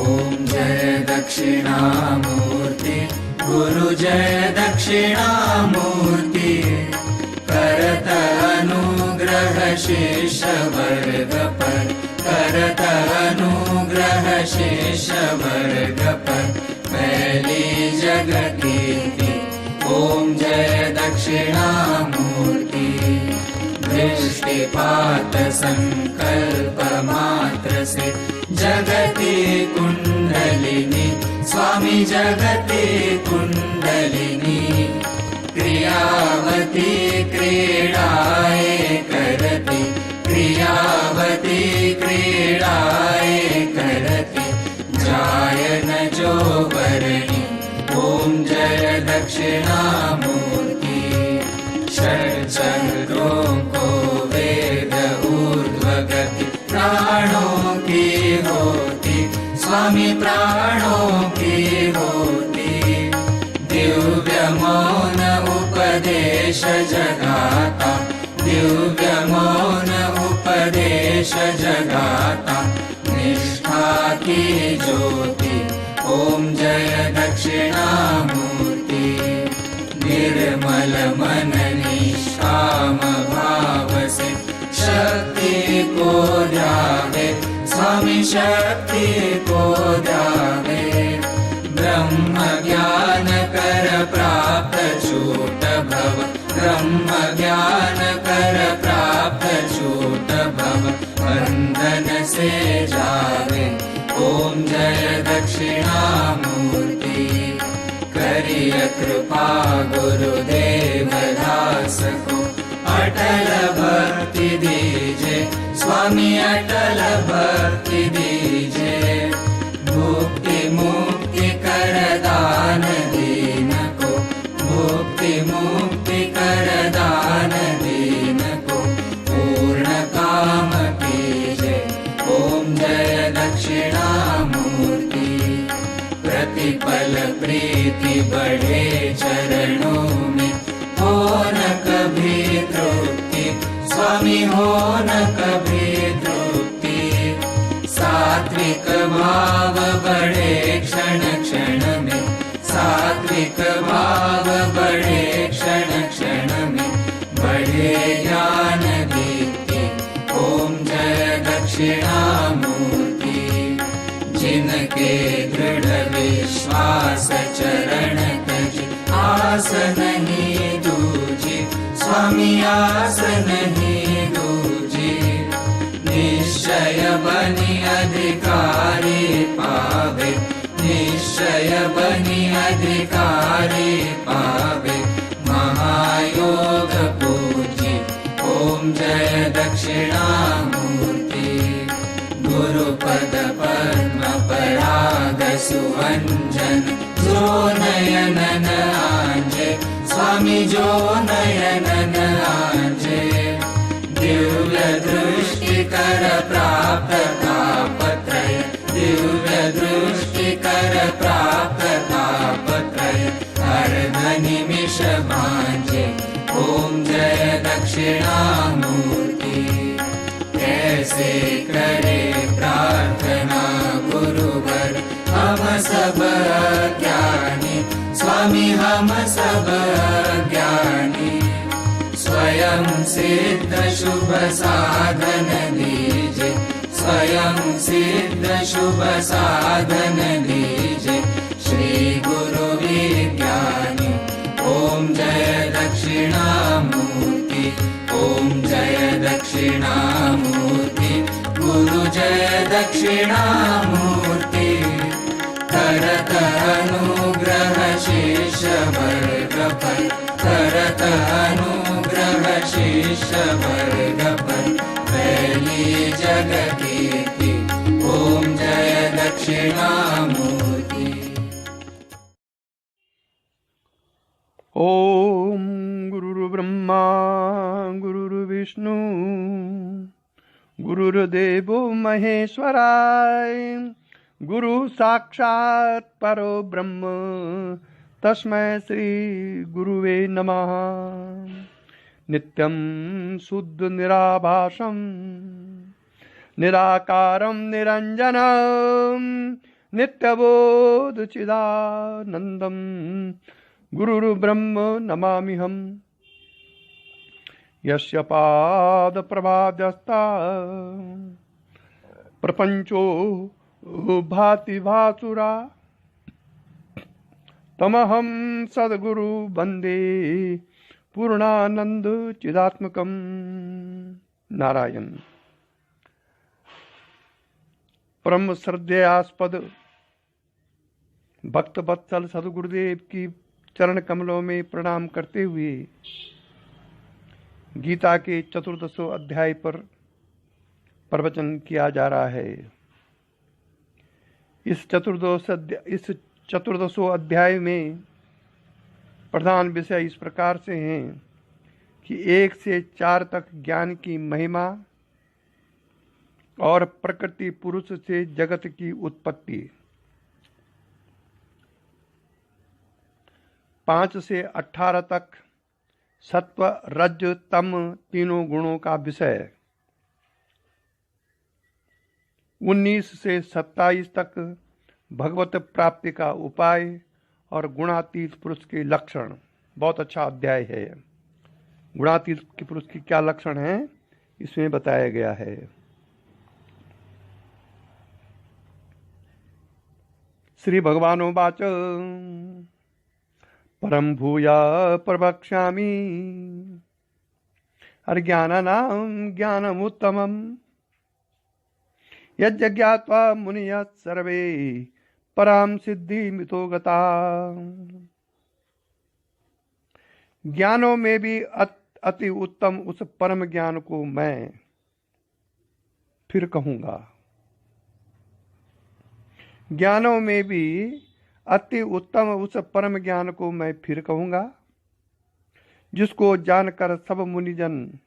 ओम जय दक्षिणामूर्ति गुरु जय दक्षिणामूर्ति करत अनुग्रह शिष्य वर्ग पर करत अनुग्रह शिष्य वर्ग पर फैली जगत कीर्ति ओम जय दक्षिणामूर्ति दृष्टिपात संकल्प मात्र से जगति कुंडलिनी स्वामी जगति कुंडलिनी क्रियावती क्रीडाए करती क्रियावती क्रीडाए करती जायन जो वरणी ओम जय दक्षिणामूर्ति षट्चक्रों को वेद ऊर्ध्वगति प्राणों की होती स्वामी प्राणों की होती दिव्य मौन उपदेश जगाता दिव्य मौन उपदेश जगाता निष्ठा की ज्योति ओम जय दक्षिणामूर्ति निर्मल मन निष्काम भाव से शक्ति को ध्यावे स्वामी शक्ति को ध्यावे ब्रह्म ज्ञान कर प्राप्त छूट भव ब्रह्म ज्ञान कर प्राप्त छूट भव बंधन से जावे ओम जय दक्षिणामूर्ति करिय कृपा गुरुदेव दास को अटल भक्ति दीजे स्वामी अटल भक्ति दीजे मुक्ति मुक्ति कर दान दीन को मुक्ति मुक्ति कर दान दीन को पूर्ण काम कीजे ओम जय दक्षिणामूर्ति प्रतिपल प्रीति बढ़े चरणों में हो न कभी तृप्ति स्वामी हो न कभी तृप्ति सात्विक भाव बढ़े क्षण क्षण में सात्विक भाव बढ़े क्षण क्षण में बढ़े ज्ञान दीप्ति ओम जय दक्षिणामूर्ति जिनके दृढ़ विश्वास चरण तज आस नहीं दूजी स्वामी आस नहीं दूजी निश्चय बनी अधिकारी पावे निश्चय बनी अधिकारी पावे महायोग पूजी ओम जय दक्षिणामूर्ति गुरुपद पद्म पराग सुवंजन जो नयनन आंजे स्वामी जो नयनन आंजे दिव्य दृष्टि कर प्राप्त तापत्रय दिव्य दृष्टि कर प्राप्त तापत्रय अर्ध निमिष भांजे ओम जय दक्षिणामूर्ति कैसे करे प्रार्थना गुरुवर हम सब ज्ञानी स्वामी हम सब ज्ञानी स्वयं सिद्ध शुभ साधन दीजे स्वयं सिद्ध शुभ साधन दीजे श्री गुरु विज्ञानी ओम जय दक्षिणामूर्ति ओम जय दक्षिणामूर्ति गुरु जय दक्षिणामूर्ति करत अनुग्रह शिष्य वर्ग पर करत अनुग्रह शिष्य वर्ग पर फैली जगत कीर्ति ओम जय दक्षिणामूर्ति ओम गुरुर्ब्रह्मा गुरुर्विष्णु गुरुर्देवो महेश्वराय गुरु साक्षात् परो ब्रह्म तस्मै श्री गुरुवे नमः। नित्यं शुद्ध निराभासं निराकारं निरञ्जनं नित्यबोधचिदानन्दं गुरुर्ब्रह्म नमाम्यहम्। यस्य पादप्रभाद्यस्ता प्रपञ्चो भाति भासुरा तमहं सद्गुरु वन्दे पूर्णानंद चिदात्मकं। नारायण। परम श्रद्धेयास्पद भक्त वत्सल सदगुरुदेव की चरण कमलों में प्रणाम करते हुए गीता के 14वें अध्याय पर प्रवचन किया जा रहा है। इस 14वें अध्याय में प्रधान विषय इस प्रकार से हैं कि 1 से 4 तक ज्ञान की महिमा और प्रकृति पुरुष से जगत की उत्पत्ति, 5 से 18 तक सत्व रज तम तीनों गुणों का विषय, 19 से 27 तक भगवत प्राप्ति का उपाय और गुणातीत पुरुष के लक्षण। बहुत अच्छा अध्याय है। गुणातीत के पुरुष की क्या लक्षण हैं इसमें बताया गया है। श्री भगवानुवाच परम भूया प्रवक्ष्यामि अर्ज्ञानानां ज्ञानमुत्तमम् यज्ञात्वा मुनयः सर्वे पराम सिद्धिमितो गता। ज्ञानों में भी अति उत्तम उस परम ज्ञान को मैं फिर कहूँगा। ज्ञानों में भी अति उत्तम उस परम ज्ञान को मैं फिर कहूँगा जिसको जानकर सब मुनिजन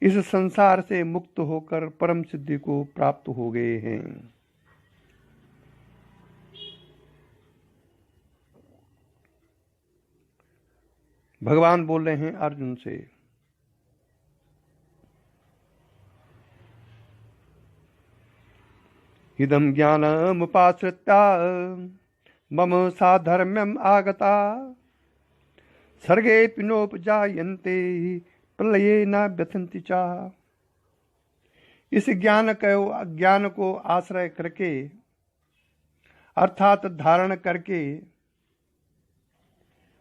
इस संसार से मुक्त होकर परम सिद्धि को प्राप्त हो गए हैं। भगवान बोल रहे हैं अर्जुन से, इदं ज्ञानमुपाश्रित्य मम साधर्म्यम् आगता सर्गेऽपि नोपजायन्ते प्रलये न व्यथन्ति च। इस ज्ञान को आश्रय करके अर्थात धारण करके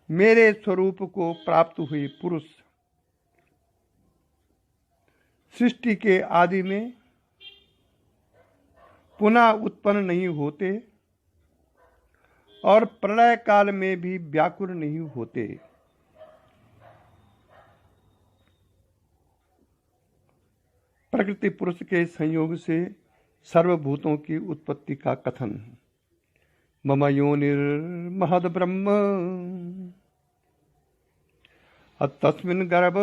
मेरे स्वरूप को प्राप्त हुए पुरुष सृष्टि के आदि में पुनः उत्पन्न नहीं होते और प्रलय काल में भी व्याकुल नहीं होते। प्रकृति पुरुष के संयोग से सर्वभूतों की उत्पत्ति का कथन। मम योनिर्महद् ब्रह्म तस्मिन् गर्भ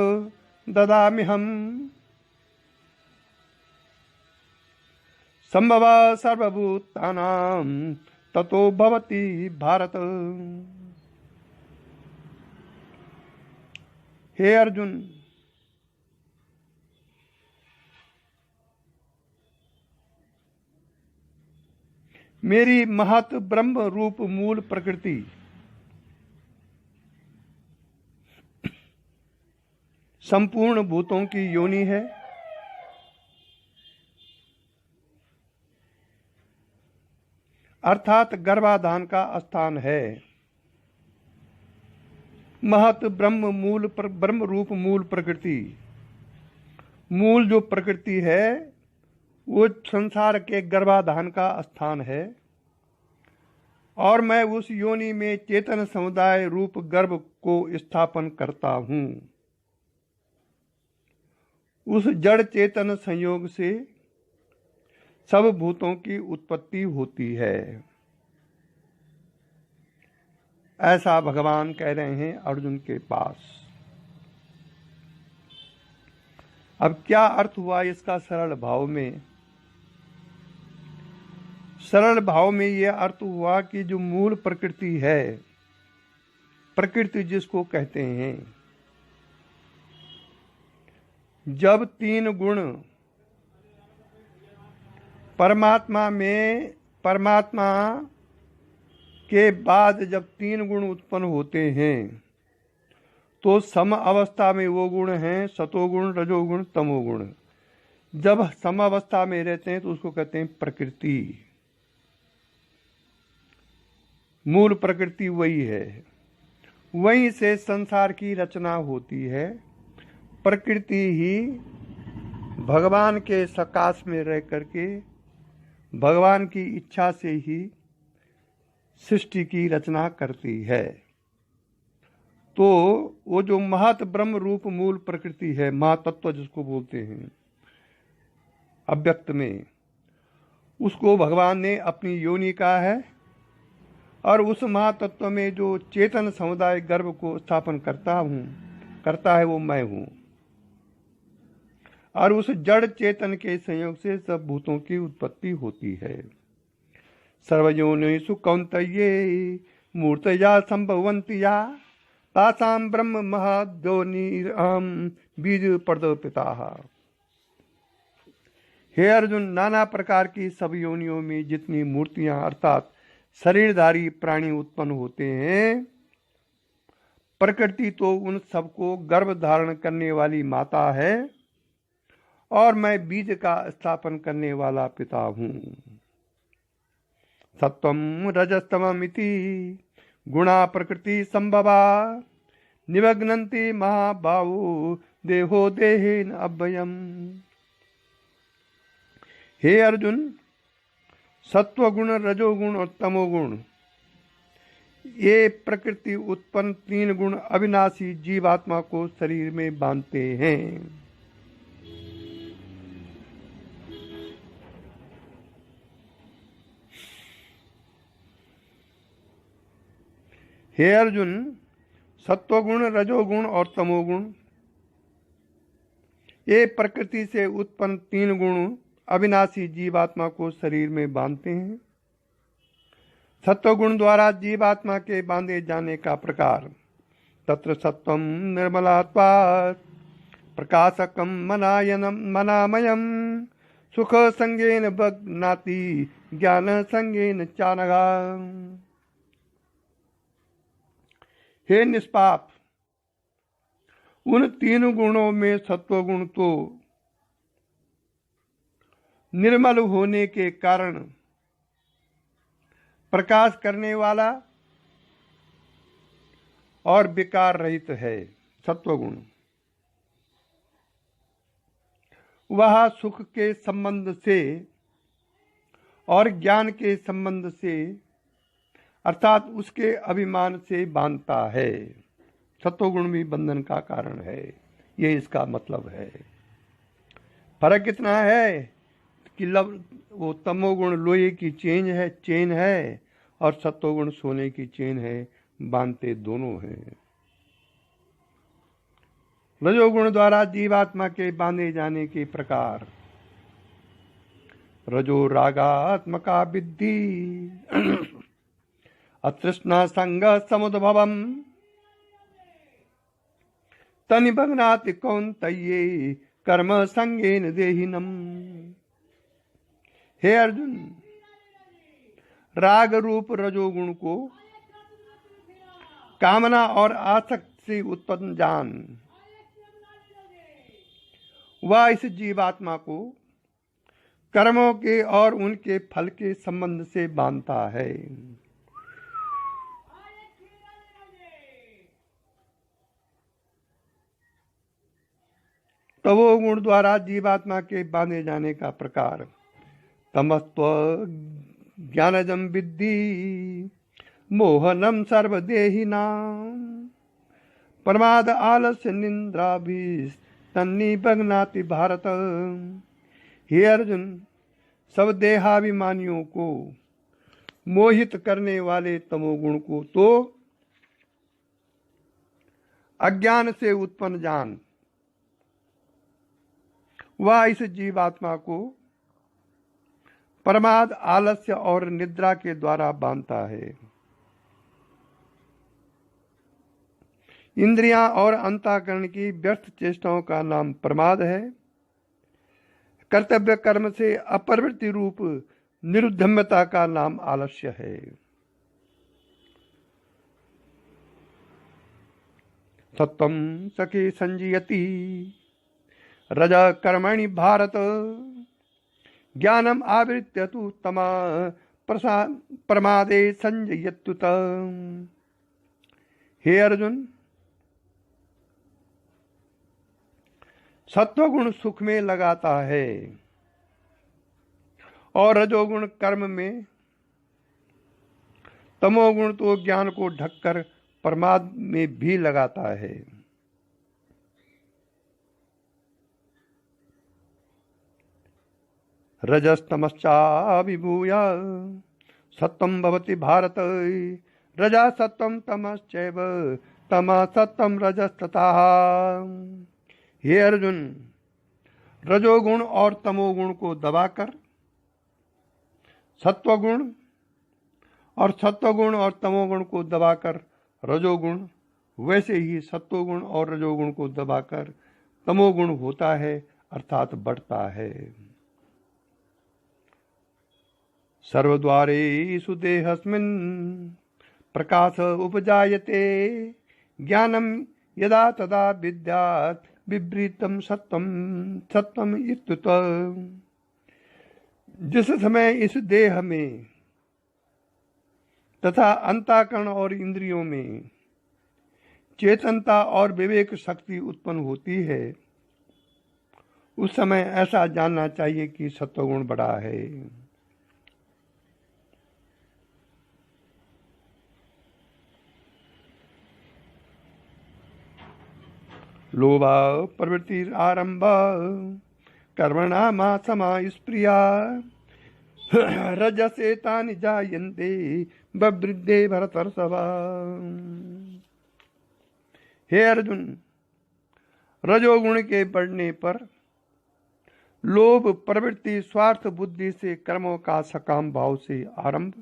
ददाम्यहम् संभव सर्वभूतानां ततो भवति भारत। हे अर्जुन, मेरी महत ब्रह्म रूप मूल प्रकृति संपूर्ण भूतों की योनि है। अर्थात गर्भाधान का स्थान है। महत ब्रह्म रूप मूल प्रकृति, मूल जो प्रकृति है वो संसार के गर्भाधान का स्थान है और मैं उस योनि में चेतन समुदाय रूप गर्भ को स्थापन करता हूँ। उस जड़ चेतन संयोग से सब भूतों की उत्पत्ति होती है। ऐसा भगवान कह रहे हैं अर्जुन के पास। अब क्या अर्थ हुआ इसका सरल भाव में? सरल भाव में यह अर्थ हुआ कि जो मूल प्रकृति है, प्रकृति जिसको कहते हैं, जब 3 गुण परमात्मा के बाद जब 3 गुण उत्पन्न होते हैं तो सम अवस्था में वो गुण हैं सतोगुण, रजोगुण, तमोगुण। जब सम अवस्था में रहते हैं तो उसको कहते हैं प्रकृति। मूल प्रकृति वही है, वहीं से संसार की रचना होती है। प्रकृति ही भगवान के सकाश में रह करके भगवान की इच्छा से ही सृष्टि की रचना करती है। तो वो जो महत ब्रह्म रूप मूल प्रकृति है, महातत्व जिसको बोलते हैं अव्यक्त में, उसको भगवान ने अपनी योनि कहा है। और उस महातत्व में जो चेतन समुदाय गर्भ को स्थापन करता है वो मैं हूँ। और उस जड़ चेतन के संयोग से सब भूतों की उत्पत्ति होती है। सर्वयोनिषु कौन्तेय मूर्तया संभवन्ति या तासां ब्रह्म महद्योनिरहं बीज प्रदपिताः। हे अर्जुन, नाना प्रकार की सब योनियों में जितनी मूर्तियां अर्थात शरीरधारी प्राणी उत्पन्न होते हैं, प्रकृति तो उन सबको गर्भ धारण करने वाली माता है और मैं बीज का स्थापन करने वाला पिता हूँ। सत्वं रजस्तममिति गुणा प्रकृति संभवा निमग्नन्ति महाबाहो देहो देहेन अव्ययम्। हे अर्जुन, सत्वगुण, रजोगुण और तमोगुण ये प्रकृति उत्पन्न 3 गुण अविनाशी जीवात्मा को शरीर में बांधते हैं। हे अर्जुन, सत्वगुण, रजोगुण और तमोगुण ये प्रकृति से उत्पन्न 3 गुण अविनाशी जीवात्मा को शरीर में बांधते हैं। सत्वगुण द्वारा जीवात्मा के बांधे जाने का प्रकार। तत्र सत्वं निर्मलात्वात् प्रकाशकं मनामयं सुख संगेन बध्नाति ज्ञान संगेन चानघा। हे निष्पाप, उन 3 गुणों में सत्वगुण तो निर्मल होने के कारण प्रकाश करने वाला और विकार रहित है। सत्वगुण वह सुख के संबंध से और ज्ञान के संबंध से अर्थात उसके अभिमान से बांधता है। सत्वगुण भी बंधन का कारण है, ये इसका मतलब है। फर्क कितना है कि वो तमोगुण लोहे की चेन है और सत्वगुण सोने की चेन है, बांधते दोनों हैं। रजोगुण द्वारा जीवात्मा के बांधे जाने के प्रकार। रजो रागात्मका विद्धि अतृष्णा संग समुद्भवम् तनिभग्नाति कौन्तेय कर्म संगेन देहिनम्। हे अर्जुन, राग रूप रजोगुण को कामना और आसक्ति से उत्पन्न जान वह इस जीवात्मा को कर्मों के और उनके फल के संबंध से बांधता है। तमो गुण द्वारा जीवात्मा के बांधे जाने का प्रकार। तमस्त्व ज्ञानजं विद्धि मोहनम सर्वदेहिनां प्रमाद आलस्य निद्राभिस्तन्निबध्नाति भारत। हे अर्जुन, सब देहाभिमानियों को मोहित करने वाले तमोगुण को तो अज्ञान से उत्पन्न जान वह इस जीवात्मा को प्रमाद, आलस्य और निद्रा के द्वारा बांधता है। इंद्रियां और अंतःकरण की व्यर्थ चेष्टाओं का नाम प्रमाद है। कर्तव्य कर्म से अप्रवृत्ति रूप निरुद्धम्यता का नाम आलस्य है। सत्वं सखे संजीयति रज कर्मणि भारत ज्ञानम आवृत्य तु तमा प्रमादे संजयत्युत। हे अर्जुन, सत्वगुण सुख में लगाता है और रजोगुण कर्म में, तमोगुण तो ज्ञान को ढककर प्रमाद में भी लगाता है। रजस्तमश्चाभिभूय सत्वं भवति भारत रजा सत्वं तमश्चैव तमः सत्वं रजस्तथा। हे अर्जुन, रजोगुण और तमोगुण को दबाकर सत्वगुण और तमोगुण को दबाकर रजोगुण, वैसे ही सत्वगुण और रजोगुण को दबाकर तमोगुण होता है, अर्थात बढ़ता है। सर्वद्वारेषु देहस्मिन् प्रकाश उपजायते ज्ञानम यदा तदा विद्यात् विवृतं सत्वम इत्युत। जिस समय इस देह में तथा अंतःकरण और इंद्रियों में चेतनता और विवेक शक्ति उत्पन्न होती है, उस समय ऐसा जानना चाहिए कि सत्वगुण बढ़ा है। लोभा प्रवृत्ति आरंभ कर्मणा समा स्प्रिया रजसे तानि जायन्ते बवृद्धे भरतर्षभ। हे अर्जुन, रजोगुण के बढ़ने पर लोभ प्रवृत्ति स्वार्थ बुद्धि से कर्मों का सकाम भाव से आरंभ,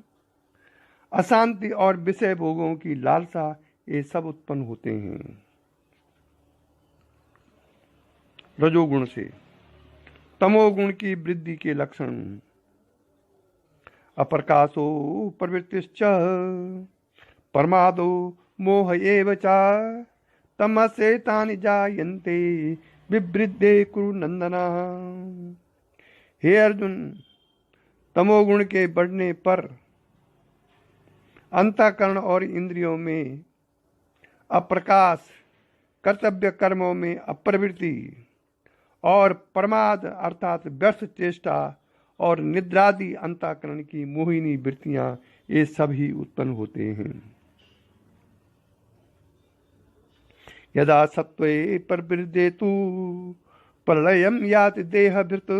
अशांति और विषय भोगों की लालसा, ये सब उत्पन्न होते हैं। रजोगुण से तमोगुण की वृद्धि के लक्षण अप्रकाशो प्रवृत्तिश्च प्रमादो मोह एव च तमसे तानि जायन्ते विवृद्धे कुरु नंदना। हे अर्जुन, तमोगुण के बढ़ने पर अंतःकरण और इंद्रियों में अप्रकाश, कर्तव्य कर्मों में अप्रवृत्ति और प्रमाद अर्थात व्यर्थ चेष्टा और निद्रादि अंतःकरण की मोहिनी वृत्तियां, ये सभी उत्पन्न होते हैं। यदा सत्वे प्रवृद्धे तु प्रलयं याति देहभृत्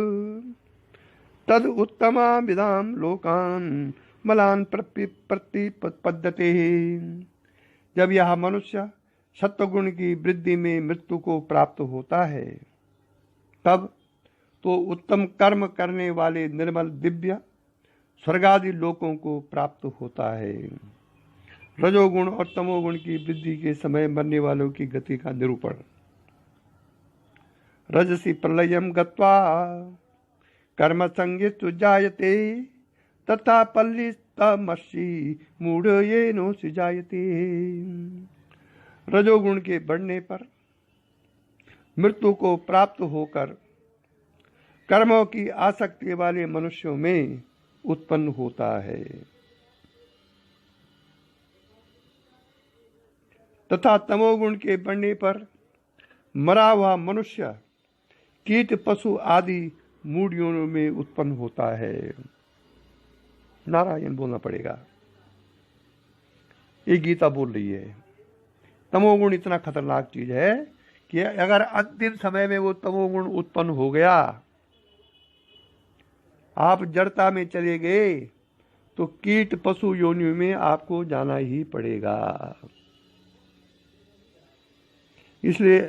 तद उत्तमा विदाम लोकान मलान प्रतिपद्यते। जब यह मनुष्य सत्वगुण की वृद्धि में मृत्यु को प्राप्त होता है, तब तो उत्तम कर्म करने वाले निर्मल दिव्य स्वर्गादि लोकों को प्राप्त होता है। रजोगुण और तमोगुण की वृद्धि के समय मरने वालों की गति का निरूपण। रजसी प्रलयम गत्वा कर्म संगितु जायते तथा पल्लितमसि मूढ़ येनो जायते। रजोगुण के बढ़ने पर मृत्यु को प्राप्त होकर कर्मों की आसक्ति वाले मनुष्यों में उत्पन्न होता है, तथा तमोगुण के बढ़ने पर मरा हुआ मनुष्य कीट पशु आदि मूढ़ में उत्पन्न होता है। नारायण बोलना पड़ेगा, ये गीता बोल रही है। तमोगुण इतना खतरनाक चीज है कि अगर अंतिम समय में वो तमोगुण उत्पन्न हो गया, आप जड़ता में चले गए, तो कीट पशु योनि में आपको जाना ही पड़ेगा। इसलिए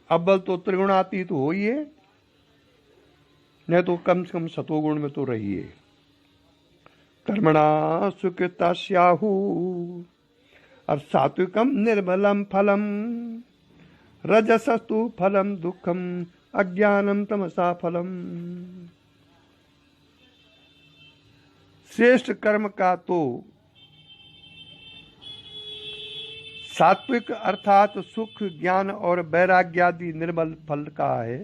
अव्वल तो त्रिगुणातीत होइए, नहीं तो कम से कम सतोगुण में तो रहिए। कर्मणा सुकृता स्याहु और सात्विकम निर्मलम फलम रजसस्तु फलम दुखम अज्ञानम तमसा फलम। श्रेष्ठ कर्म का तो सात्विक अर्थात सुख, ज्ञान और वैराग्यादि निर्मल फल का है,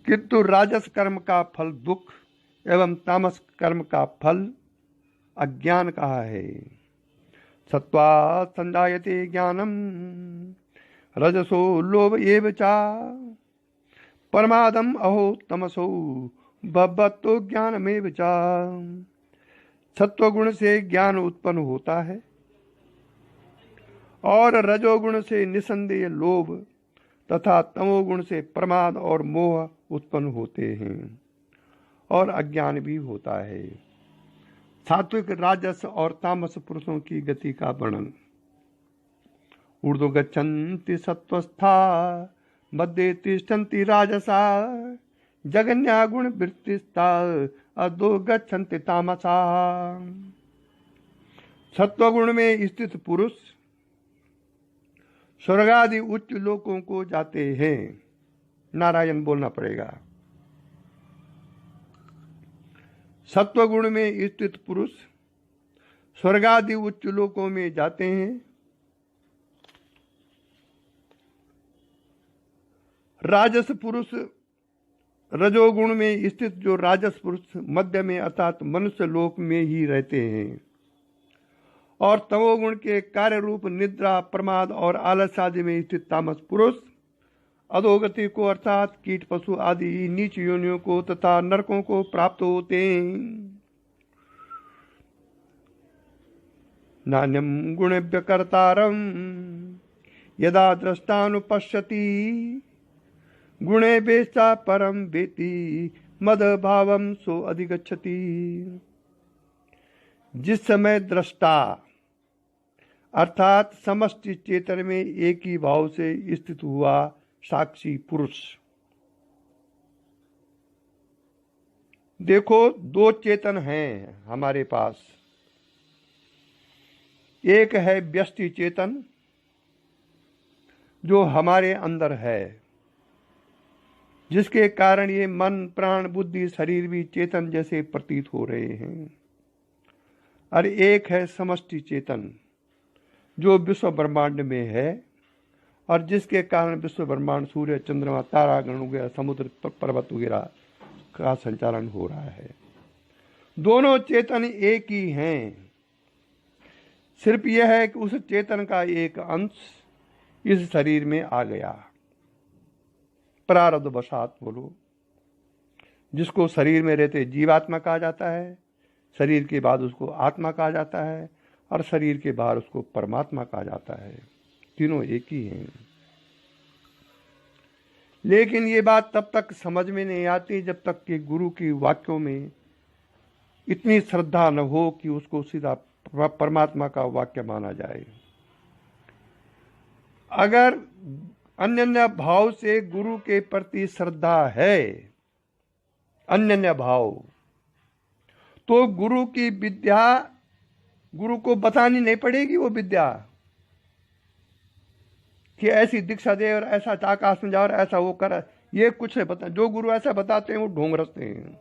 किंतु राजस कर्म का फल दुख एवं तामस कर्म का फल अज्ञान का है। सत्वा संजायते ज्ञानम रजसो लोभ एव चा परमादम अहो तमसो भवतो ज्ञानमेव चा। सत्वगुण से ज्ञान उत्पन्न होता है और रजोगुण से निसंदेह लोभ तथा तमोगुण से प्रमाद और मोह उत्पन्न होते हैं और अज्ञान भी होता है। सात्विक, राजस और तामस पुरुषों की गति का वर्णन। ऊर्ध्व गच्छन्ति सत्वस्था मध्ये तिष्ठन्ति राजसा जगन्या गुण वृत्तिस्ता अधो गच्छन्ति तामसा। सत्वगुण में स्थित पुरुष स्वर्गादि उच्च लोकों को जाते हैं। नारायण बोलना पड़ेगा। सत्वगुण में स्थित पुरुष स्वर्गादि उच्च लोकों में जाते हैं। राजस पुरुष, रजोगुण में स्थित जो राजस पुरुष मध्य में अर्थात मनुष्य लोक में ही रहते हैं और तमोगुण के कार्य रूप निद्रा, प्रमाद और आलस आदि में स्थित तामस पुरुष अधोगति को अर्थात कीट, पशु आदि नीच योनियों को तथा नरकों को प्राप्त होते हैं। नान्यम गुणेभ्य कर्तारम यदा दृष्टानुपश्यति गुणे बेचा परम वेति मद भावम सो अधिगच्छति। जिस समय दृष्टा अर्थात समष्टि चेतन में एक ही भाव से स्थित हुआ साक्षी पुरुष। देखो, दो चेतन हैं हमारे पास। एक है व्यष्टि चेतन जो हमारे अंदर है, जिसके कारण ये मन, प्राण, बुद्धि, शरीर भी चेतन जैसे प्रतीत हो रहे हैं। और एक है समष्टि चेतन जो विश्व ब्रह्मांड में है और जिसके कारण विश्व ब्रह्मांड, सूर्य, चंद्रमा, तारागण वगैरह, समुद्र, पर्वत वगैरह का संचालन हो रहा है। दोनों चेतन एक ही हैं। सिर्फ यह है कि उस चेतन का एक अंश इस शरीर में आ गया, प्रारब्ध वशात बोलो, जिसको शरीर में रहते जीवात्मा कहा जाता है, शरीर के बाद उसको आत्मा कहा जाता है और शरीर के बाहर उसको परमात्मा कहा जाता है। तीनों एक ही हैं। लेकिन ये बात तब तक समझ में नहीं आती जब तक कि गुरु की वाक्यों में इतनी श्रद्धा न हो कि उसको सीधा परमात्मा का वाक्य माना जाए। अगर अन्य भाव से गुरु के प्रति श्रद्धा है, अन्य भाव, तो गुरु की विद्या गुरु को बतानी नहीं पड़ेगी। वो विद्या कि ऐसी दीक्षा दे और ऐसा आकाश में जाओ और ऐसा वो कर, ये कुछ नहीं बता। जो गुरु ऐसा बताते हैं वो ढोंग रचते हैं।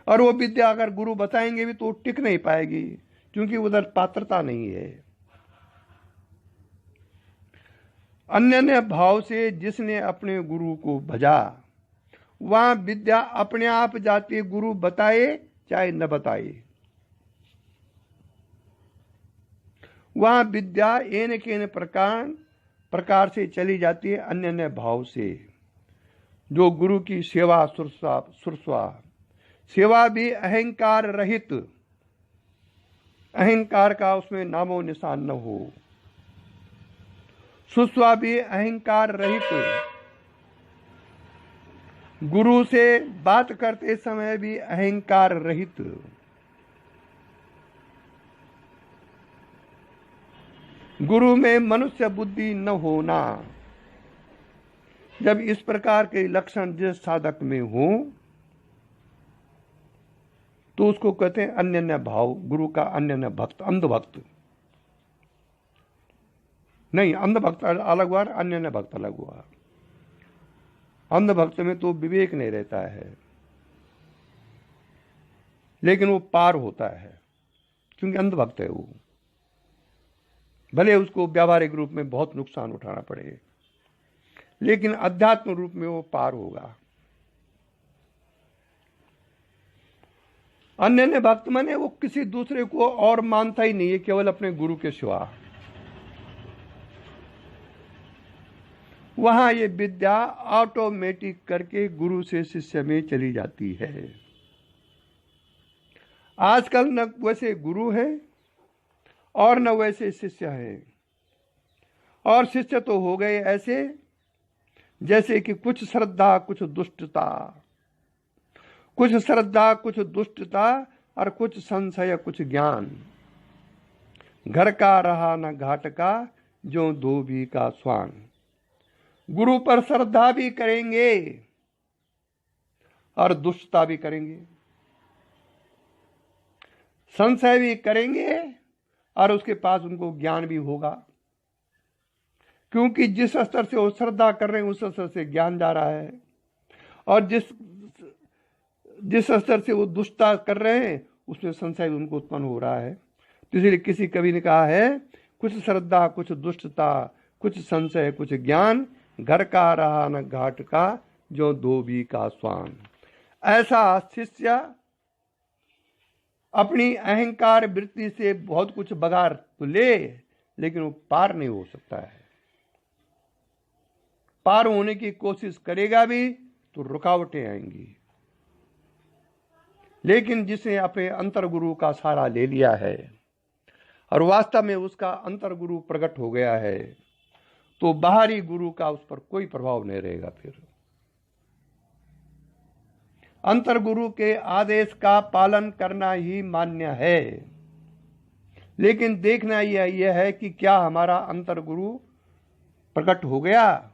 और वो विद्या अगर गुरु बताएंगे भी तो टिक नहीं पाएगी, क्योंकि उधर पात्रता नहीं है। अन्य भाव से जिसने अपने गुरु को भजा, वहां विद्या अपने आप जाती, गुरु बताए चाहे न बताए। वहां विद्या एन केन प्रकार से चली जाती है अन्य भाव से। जो गुरु की सेवा सुरस्वा, सेवा भी अहंकार रहित, अहंकार का उसमें नामो निशान न हो। सुस्वा भी अहंकार रहित, गुरु से बात करते समय भी अहंकार रहित। गुरु में मनुष्य बुद्धि न होना। जब इस प्रकार के लक्षण जिस साधक में हो तो उसको कहते हैं अन्य भाव। गुरु का अन्य भक्त, अंध भक्त नहीं, अंध भक्त अलग हुआ, अन्य भक्त अलग हुआ। अंध भक्त में तो विवेक नहीं रहता है। लेकिन वो पार होता है, क्योंकि अंधभक्त है वो। भले उसको व्यावहारिक रूप में बहुत नुकसान उठाना पड़े, लेकिन अध्यात्म रूप में वो पार होगा। अन्य भक्त माने वो किसी दूसरे को और मानता ही नहीं है, केवल अपने गुरु के सिवा। वहां ये विद्या ऑटोमेटिक करके गुरु से शिष्य में चली जाती है। आजकल न वैसे गुरु है और न वैसे शिष्य है, और शिष्य तो हो गए ऐसे जैसे कि कुछ श्रद्धा कुछ दुष्टता, कुछ श्रद्धा कुछ दुष्टता, और कुछ संशय कुछ ज्ञान। घर का रहा न घाट का, जो धोबी का स्वान। गुरु पर श्रद्धा भी करेंगे और दुष्टता भी करेंगे, संशय भी करेंगे और उसके पास उनको ज्ञान भी होगा, क्योंकि जिस स्तर से वो श्रद्धा कर रहे हैं उस स्तर से ज्ञान जा रहा है, और जिस स्तर से वो दुष्टता कर रहे हैं उसमें संशय उनको उत्पन्न हो रहा है। तो इसलिए किसी कवि ने कहा है, कुछ श्रद्धा कुछ दुष्टता, कुछ संशय कुछ ज्ञान, घर का रहा न घाट का, जो धोबी का स्वान। ऐसा शिष्य अपनी अहंकार वृत्ति से बहुत कुछ बगार तो ले, लेकिन वो पार नहीं हो सकता है। पार होने की कोशिश करेगा भी तो रुकावटें आएंगी। लेकिन जिसने अपने अंतर गुरु का सहारा ले लिया है और वास्तव में उसका अंतर गुरु प्रकट हो गया है, तो बाहरी गुरु का उस पर कोई प्रभाव नहीं रहेगा। फिर अंतर गुरु के आदेश का पालन करना ही मान्य है, लेकिन देखना यह है कि क्या हमारा अंतर गुरु प्रकट हो गया।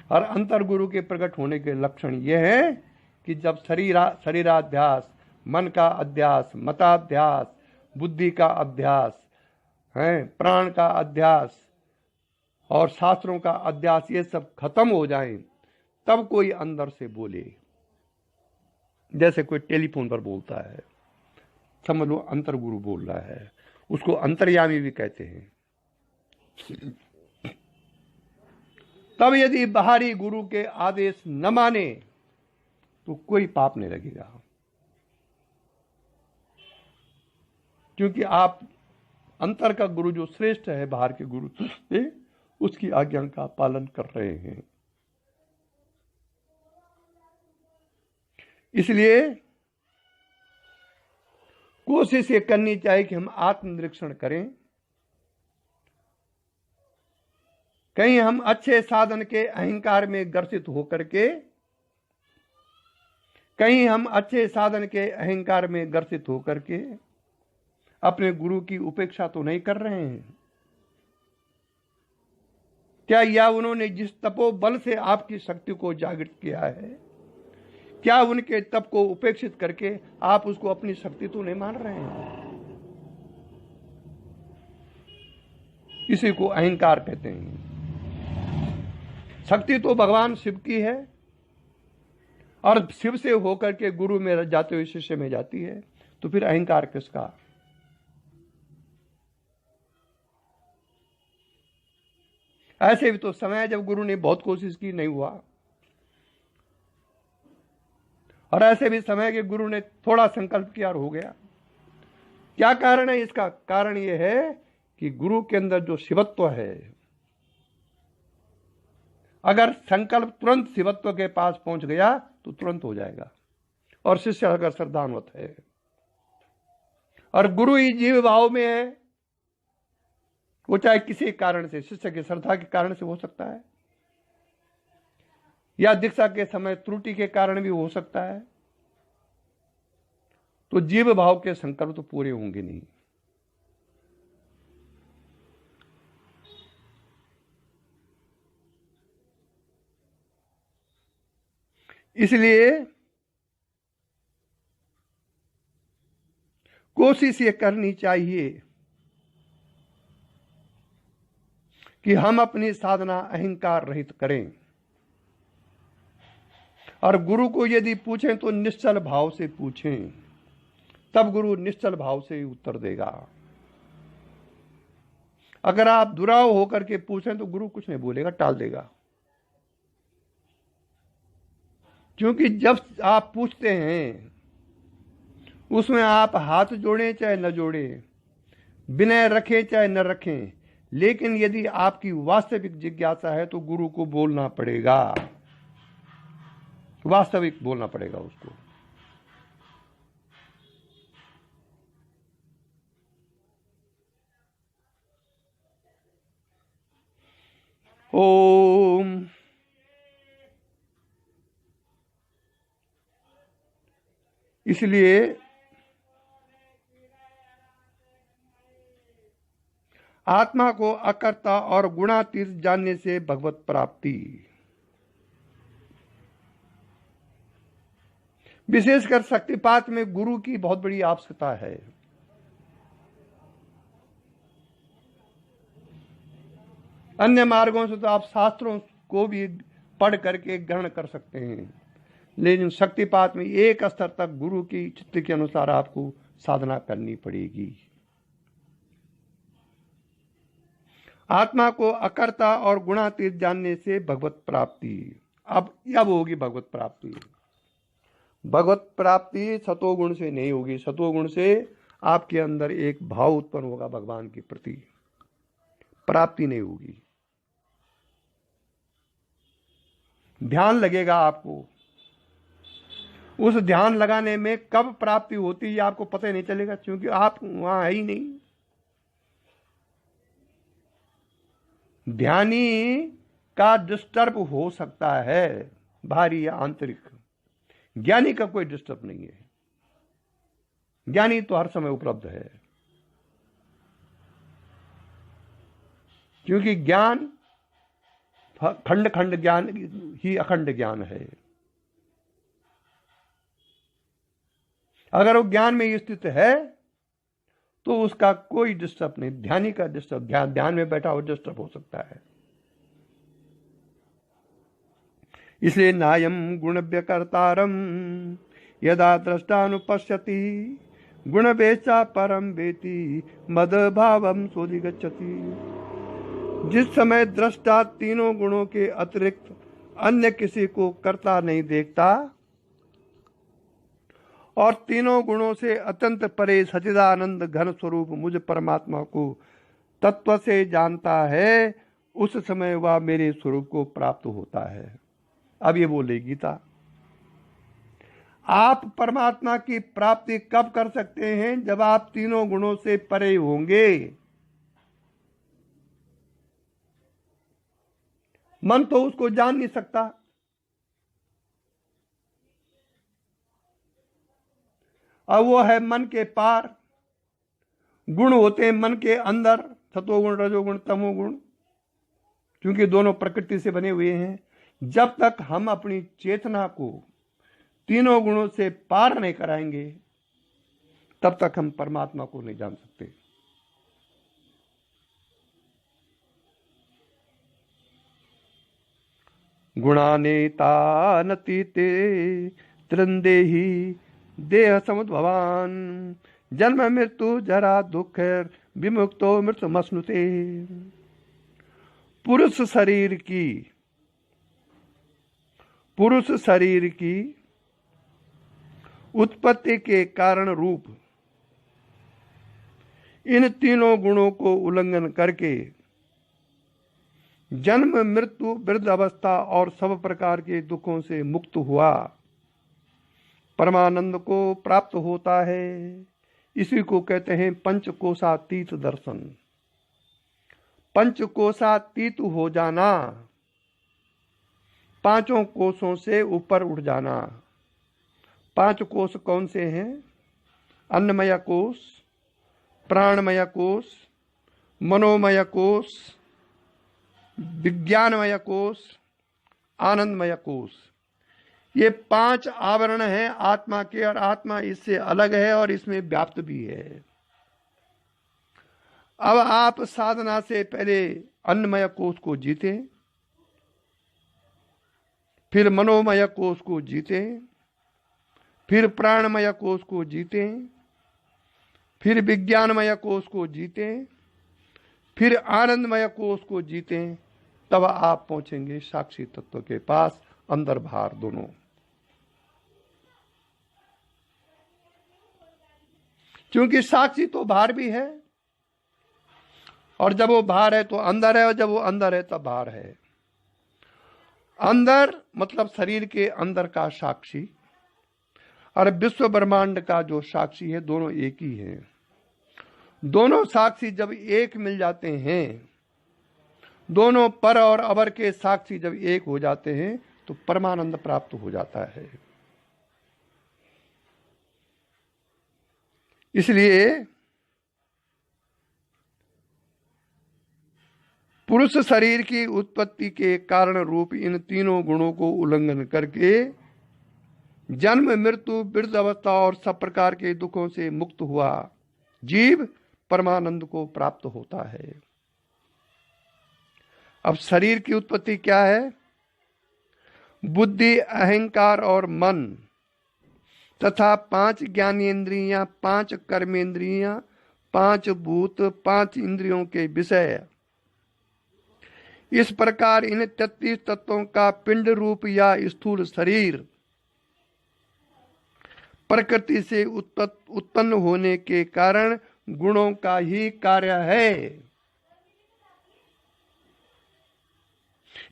और अंतर गुरु के प्रकट होने के लक्षण यह है कि जब शरीराध्यास, मन का अध्यास, मताध्यास, बुद्धि का अध्यास है, प्राण का अध्यास और शास्त्रों का अध्यास, ये सब खत्म हो जाए, तब कोई अंदर से बोले। जैसे कोई टेलीफोन पर बोलता है, समझ लो अंतर गुरु बोल रहा है, उसको अंतर्यामी भी कहते हैं। तब यदि बाहरी गुरु के आदेश न माने तो कोई पाप नहीं लगेगा, क्योंकि आप अंतर का गुरु जो श्रेष्ठ है बाहर के गुरु से, उसकी आज्ञा का पालन कर रहे हैं। इसलिए कोशिश ये करनी चाहिए कि हम आत्मनिरीक्षण करें। कहीं हम अच्छे साधन के अहंकार में ग्रसित होकर के, कहीं हम अच्छे साधन के अहंकार में ग्रसित होकर के अपने गुरु की उपेक्षा तो नहीं कर रहे हैं क्या? या उन्होंने जिस तपोबल से आपकी शक्ति को जागृत किया है, क्या उनके तप को उपेक्षित करके आप उसको अपनी शक्ति तो नहीं मान रहे हैं? इसी को अहंकार कहते हैं। शक्ति तो भगवान शिव की है, और शिव से होकर के गुरु में जाते हुए शिष्य में जाती है, तो फिर अहंकार किसका? ऐसे भी तो समय जब गुरु ने बहुत कोशिश की, नहीं हुआ, और ऐसे भी समय के गुरु ने थोड़ा संकल्प किया और हो गया। क्या कारण है इसका? कारण यह है कि गुरु के अंदर जो शिवत्व है, अगर संकल्प तुरंत शिवत्व के पास पहुंच गया तो तुरंत हो जाएगा। और शिष्य अगर श्रद्धान्वित है और गुरु ही जीव भाव में है, वो चाहे किसी कारण से, शिष्य की श्रद्धा के कारण से हो सकता है, या दीक्षा के समय त्रुटि के कारण भी हो सकता है, तो जीव भाव के संकल्प तो पूरे होंगे नहीं। इसलिए कोशिश ये करनी चाहिए कि हम अपनी साधना अहंकार रहित करें, और गुरु को यदि पूछें तो निश्चल भाव से पूछें, तब गुरु निश्चल भाव से उत्तर देगा। अगर आप दुराव होकर के पूछें तो गुरु कुछ नहीं बोलेगा, टाल देगा। क्योंकि जब आप पूछते हैं उसमें आप हाथ जोड़ें चाहे न जोड़ें, विनय रखें चाहे न रखें, लेकिन यदि आपकी वास्तविक जिज्ञासा है तो गुरु को बोलना पड़ेगा, वास्तविक बोलना पड़ेगा उसको। ओम इसलिए आत्मा को अकर्ता और गुणातीत जानने से भगवत प्राप्ति। विशेषकर शक्तिपात में गुरु की बहुत बड़ी आवश्यकता है। अन्य मार्गों से तो आप शास्त्रों को भी पढ़ करके ग्रहण कर सकते हैं, लेकिन शक्तिपात में एक स्तर तक गुरु की चित्त के अनुसार आपको साधना करनी पड़ेगी। आत्मा को अकर्ता और गुणातीत जानने से भगवत प्राप्ति। अब होगी भगवत प्राप्ति। भगवत प्राप्ति सतोगुण से नहीं होगी। सतोगुण से आपके अंदर एक भाव उत्पन्न होगा भगवान के प्रति, प्राप्ति नहीं होगी। ध्यान लगेगा आपको, उस ध्यान लगाने में कब प्राप्ति होती है आपको पता ही नहीं चलेगा, क्योंकि आप वहां है ही नहीं। ध्यानी का डिस्टर्ब हो सकता है, बाहरी या आंतरिक, ज्ञानी का कोई डिस्टर्ब नहीं है। ज्ञानी तो हर समय उपलब्ध है, क्योंकि ज्ञान खंड खंड ज्ञान ही अखंड ज्ञान है। अगर वो ज्ञान में स्थित है तो उसका कोई डिस्टर्ब नहीं। ध्यानी का डिस्टर्ब, ध्यान में बैठा हो डिस्टर्ब हो सकता है। इसलिए नायम गुणव्यकर्तारम यदा द्रष्टानुपश्यति गुण वेचा परम वेति मद भावम सोधिगच्छति। जिस समय दृष्टा तीनों गुणों के अतिरिक्त अन्य किसी को कर्ता नहीं देखता और तीनों गुणों से अत्यंत परे सच्चिदानंद घन स्वरूप मुझ परमात्मा को तत्व से जानता है, उस समय वह मेरे स्वरूप को प्राप्त होता है। अब ये बोले गीता। आप परमात्मा की प्राप्ति कब कर सकते हैं? जब आप तीनों गुणों से परे होंगे। मन तो उसको जान नहीं सकता। अब वो है मन के पार। गुण होते हैं मन के अंदर, सतोगुण रजोगुण तमोगुण, क्योंकि दोनों प्रकृति से बने हुए हैं। जब तक हम अपनी चेतना को तीनों गुणों से पार नहीं कराएंगे तब तक हम परमात्मा को नहीं जान सकते। गुणानेतानतीते त्रिंदेहि देह समुद्भवान जन्म मृत्यु जरा दुख विमुक्तो मृत्युमश्नुते। पुरुष शरीर की उत्पत्ति के कारण रूप इन तीनों गुणों को उल्लंघन करके जन्म मृत्यु वृद्ध अवस्था और सब प्रकार के दुखों से मुक्त हुआ परमानंद को प्राप्त होता है। इसी को कहते हैं पंचकोशातीत दर्शन। पंचकोशातीत हो जाना, पांचों कोशों से ऊपर उठ जाना। पांच कोश कौन से हैं? अन्नमय कोश, प्राणमय कोश, मनोमय कोश, विज्ञानमय कोश, आनंदमय कोश। ये पांच आवरण हैं आत्मा के, और आत्मा इससे अलग है और इसमें व्याप्त भी है। अब आप साधना से पहले अन्नमय कोश को जीते, फिर मनोमय कोष को जीतें, फिर प्राणमय कोष को जीतें, फिर विज्ञानमय कोष को जीतें, फिर आनंदमय कोष को जीतें, तब आप पहुंचेंगे साक्षी तत्व के पास, अंदर बाहर दोनों। क्योंकि साक्षी तो बाहर भी है, और जब वो बाहर है तो अंदर है, और जब वो अंदर है तब बाहर है। अंदर मतलब शरीर के अंदर का साक्षी, और विश्व ब्रह्मांड का जो साक्षी है, दोनों एक ही है। दोनों साक्षी जब एक मिल जाते हैं, दोनों पर और अवर के साक्षी जब एक हो जाते हैं, तो परमानंद प्राप्त हो जाता है। इसलिए पुरुष शरीर की उत्पत्ति के कारण रूप इन तीनों गुणों को उल्लंघन करके जन्म, मृत्यु, वृद्ध अवस्था और सब प्रकार के दुखों से मुक्त हुआ जीव परमानंद को प्राप्त होता है। अब शरीर की उत्पत्ति क्या है? बुद्धि, अहंकार और मन तथा 5 ज्ञानेंद्रियां, 5 कर्मेंद्रियां, 5 भूत, 5 इंद्रियों के विषय। इस प्रकार इन 33 तत्वों का पिंड रूप या स्थूल शरीर प्रकृति से उत्पन्न होने के कारण गुणों का ही कार्य है।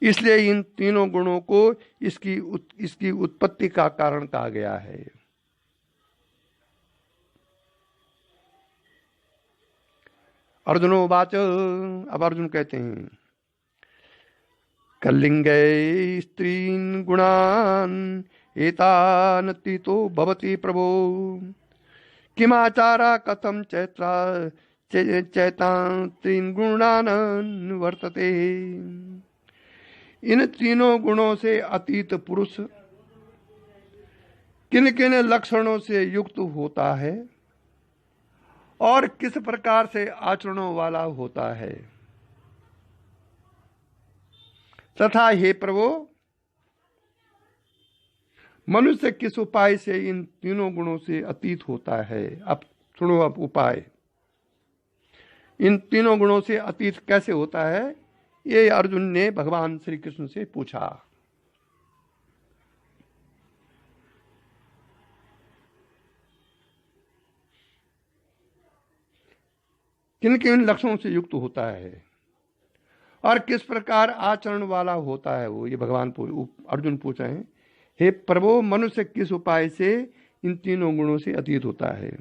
इसलिए इन तीनों गुणों को इसकी उत्पत्ति का कारण कहा गया है। अर्जुनोवाच, अब अर्जुन कहते हैं, कलिंगे स्त्रीन् गुणान् एतान् तीतो भवति प्रभो, किमाचारा कथम चैतान् त्रीन् गुणान् वर्तते। इन तीनों गुणों से अतीत पुरुष किन किन लक्षणों से युक्त होता है और किस प्रकार से आचरणों वाला होता है, तथा हे प्रभु, मनुष्य किस उपाय से इन तीनों गुणों से अतीत होता है। अब सुनो, अब उपाय, इन तीनों गुणों से अतीत कैसे होता है, ये अर्जुन ने भगवान श्री कृष्ण से पूछा। किन किन लक्षणों से युक्त होता है और किस प्रकार आचरण वाला होता है वो, ये भगवान अर्जुन पूछ रहे हैं। हे प्रभु, मनुष्य किस उपाय से इन तीनों गुणों से अतीत होता है।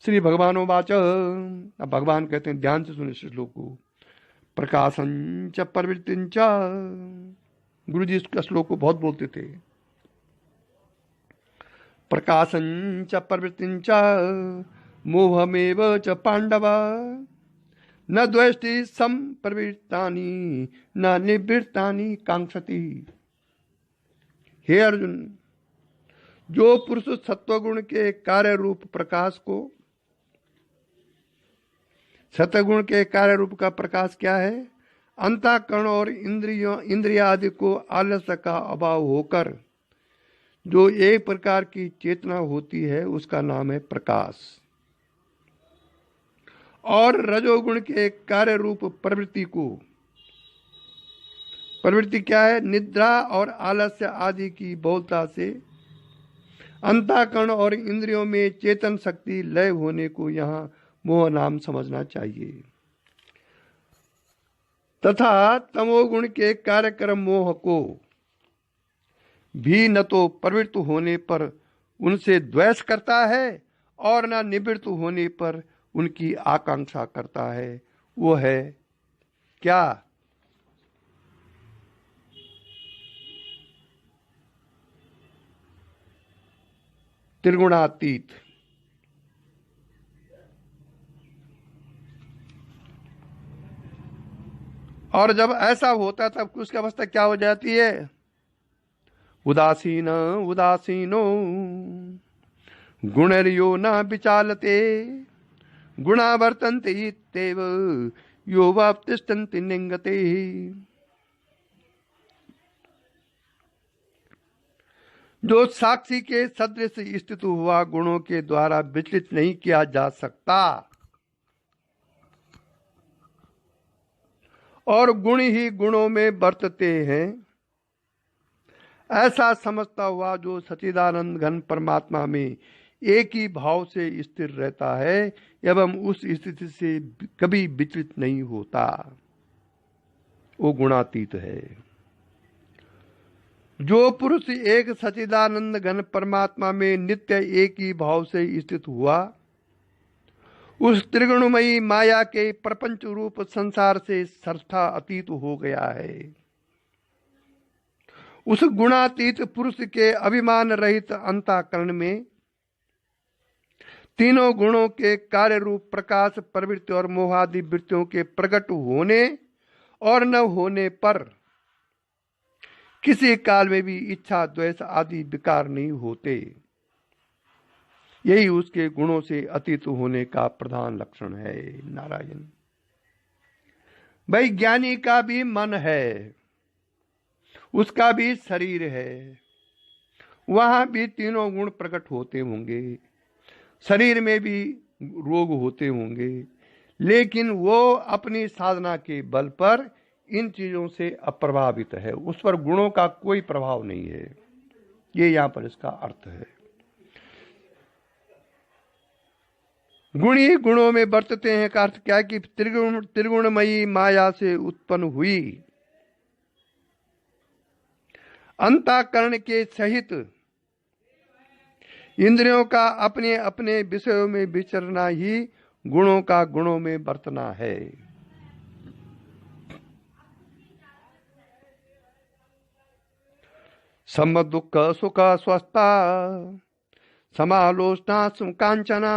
श्री भगवानोवाच, अब भगवान कहते हैं, ध्यान से सुने इस श्लोक को, प्रकाशंच प्रवृत्तिंच। गुरु जी इसका श्लोक को बहुत बोलते थे। प्रकाशंच प्रवृत्तिंच मोहमेव च पांडव, न द्वेष्टि संप्रवृत्तानि न निवृत्तानि कांक्षति। हे अर्जुन, जो पुरुष सत्वगुण के कार्य रूप प्रकाश को, सत्वगुण के कार्य रूप का प्रकाश क्या है, अंतःकरण और इंद्रिया आदि को आलस्य का अभाव होकर जो एक प्रकार की चेतना होती है, उसका नाम है प्रकाश। और रजोगुण के कार्य रूप प्रवृत्ति को, प्रवृत्ति क्या है, निद्रा और आलस्य आदि की बहुलता से अंतःकरण और इंद्रियों में चेतन शक्ति लय होने को यहाँ मोह नाम समझना चाहिए। तथा तमोगुण के कार्यक्रम मोह को भी न तो प्रवृत्त होने पर उनसे द्वेष करता है और न निवृत्त होने पर उनकी आकांक्षा करता है। वो है क्या, त्रिगुणातीत। और जब ऐसा होता तब उसकी अवस्था क्या हो जाती है, उदासीन उदासीनो गुणर्यो न विचालते, गुणा वर्तन्ते इत्येव यो वाप्तिष्ठन्ति निंगते। जो साक्षी के सदृश स्थित हुआ गुणों के द्वारा विचलित नहीं किया जा सकता और गुण ही गुणों में बरतते हैं, ऐसा समझता हुआ जो सच्चिदानंद घन परमात्मा में एक ही भाव से स्थिर रहता है एवं उस स्थिति से कभी विचलित नहीं होता, वो गुणातीत है। जो पुरुष एक सच्चिदानंद घन परमात्मा में नित्य एक ही भाव से स्थित हुआ, उस त्रिगुणमयी माया के प्रपंच रूप संसार से सर्वथा अतीत हो गया है। उस गुणातीत पुरुष के अभिमान रहित अंतःकरण में तीनों गुणों के कार्य रूप प्रकाश, प्रवृत्ति और मोहादि वृत्तियों के प्रकट होने और न होने पर किसी काल में भी इच्छा, द्वेष आदि विकार नहीं होते। यही उसके गुणों से अतीत होने का प्रधान लक्षण है। नारायण। भाई ज्ञानी का भी मन है, उसका भी शरीर है, वहां भी तीनों गुण प्रकट होते होंगे, शरीर में भी रोग होते होंगे, लेकिन वो अपनी साधना के बल पर इन चीजों से अप्रभावित है, उस पर गुणों का कोई प्रभाव नहीं है। ये यहां पर इसका अर्थ है। गुण ही गुणों में बरतते हैं का अर्थ क्या है कि त्रिगुणमयी माया से उत्पन्न हुई अंतःकरण के सहित इंद्रियों का अपने अपने विषयों में विचरना ही गुणों का गुणों में बरतना है। सम दुख सुख स्वस्था समालोचना सुकांचना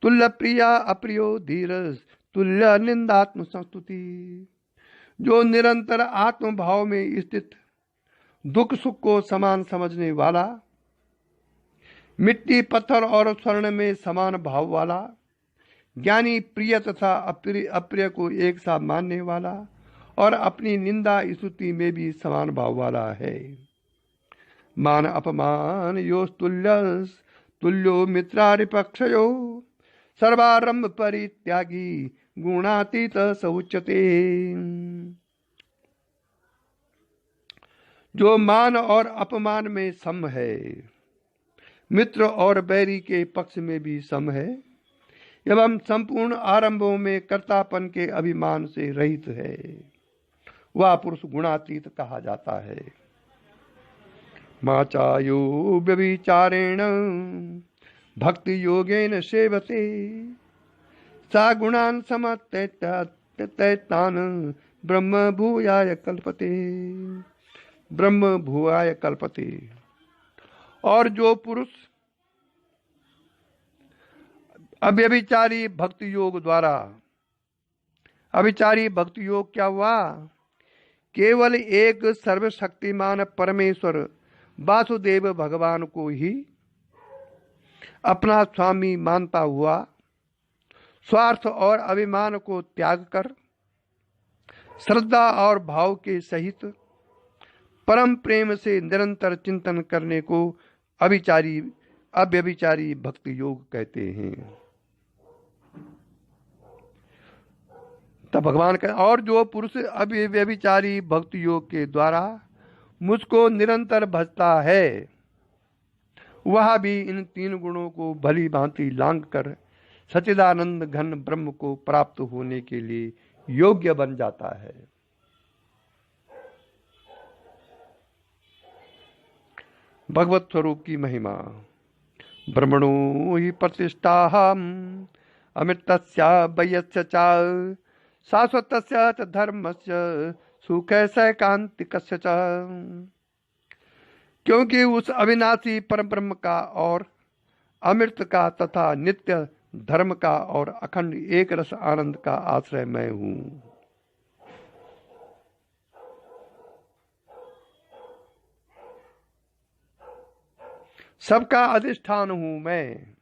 तुल्य प्रिया अप्रियो धीरज तुल्य निंदात्म संस्तुति। जो निरंतर आत्म भाव में स्थित दुख सुख को समान समझने वाला, मिट्टी पत्थर और स्वर्ण में समान भाव वाला, ज्ञानी प्रिय तथा अप्रिय को एक साथ मानने वाला और अपनी निंदा स्तुति में भी समान भाव वाला है। मान अपमान यो तुल्यो मित्रारिपक्षयो सर्वारंभ परित्यागी गुणातीत स उच्यते। जो मान और अपमान में सम है, मित्र और बैरी के पक्ष में भी सम है एवं संपूर्ण आरंभों में कर्तापन के अभिमान से रहित है, वह पुरुष गुणातीत कहा जाता है। माचायो व्यभिचारेण भक्ति योगेन सेवते सा गुणान समतैतान ब्रह्म भूयाय कल्पते। ब्रह्म भूयाय कल्पते। और जो पुरुष अव्यभिचारी भक्ति योग द्वारा, अभिचारी भक्ति योग क्या हुआ? केवल एक सर्वशक्तिमान परमेश्वर वासुदेव भगवान को ही अपना स्वामी मानता हुआ स्वार्थ और अभिमान को त्याग कर श्रद्धा और भाव के सहित परम प्रेम से निरंतर चिंतन करने को अव्यभिचारी भक्ति योग कहते हैं। तब भगवान का और जो पुरुष अव्यभिचारी भक्ति योग के द्वारा मुझको निरंतर भजता है, वह भी इन तीन गुणों को भली भांति लांघ कर सच्चिदानंद घन ब्रह्म को प्राप्त होने के लिए योग्य बन जाता है। भगवत स्वरूप की महिमा। ब्रह्मणो हि प्रतिष्ठाहम् अमृतस्य वयस्य च शाश्वतस्य च धर्मस्य सुखस्य कांतिकस्य च। क्योंकि उस अविनाशी परम ब्रह्म का और अमृत का तथा नित्य धर्म का और अखंड एक रस आनंद का आश्रय मैं हूं। सबका अधिष्ठान हूं मैं,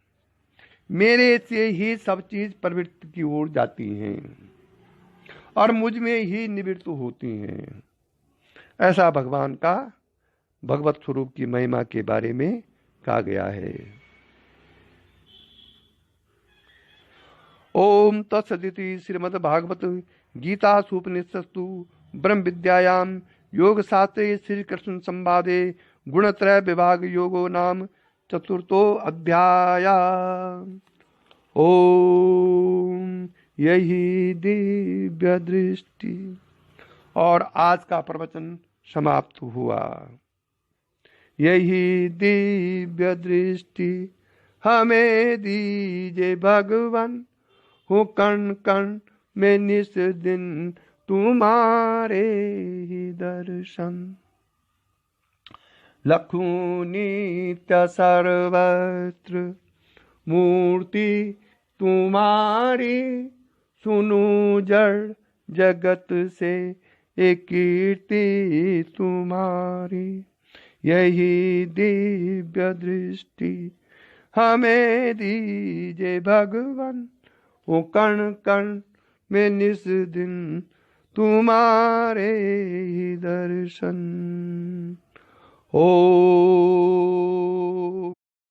मेरे से ही सब चीज प्रवृत्ति की ओर जाती हैं और मुझ में ही निवृत्त होती हैं। ऐसा भगवान का भगवत स्वरूप की महिमा के बारे में कहा गया है। ओम तत्सदिति श्रीमद्भागवत गीता उपनिषत्सु ब्रह्म विद्यायाम योग शास्त्रे श्री कृष्ण संवादे गुणत्रय विभाग योगो नाम चतुर्थो अध्याय। ओम यही दिव्य दृष्टि। और आज का प्रवचन समाप्त हुआ। यही दिव्य दृष्टि हमें दीजे भगवान, हो कण कण में निस दिन तुम्हारे ही दर्शन। लखू नित्य सर्वत्र मूर्ति तुम्हारी, सुनु जड़ जगत से एक कीर्ति तुम्हारी। यही दिव्य दृष्टि हमें दीजे भगवान, वो कण कण में निस दिन तुम्हारे ही दर्शन। ओ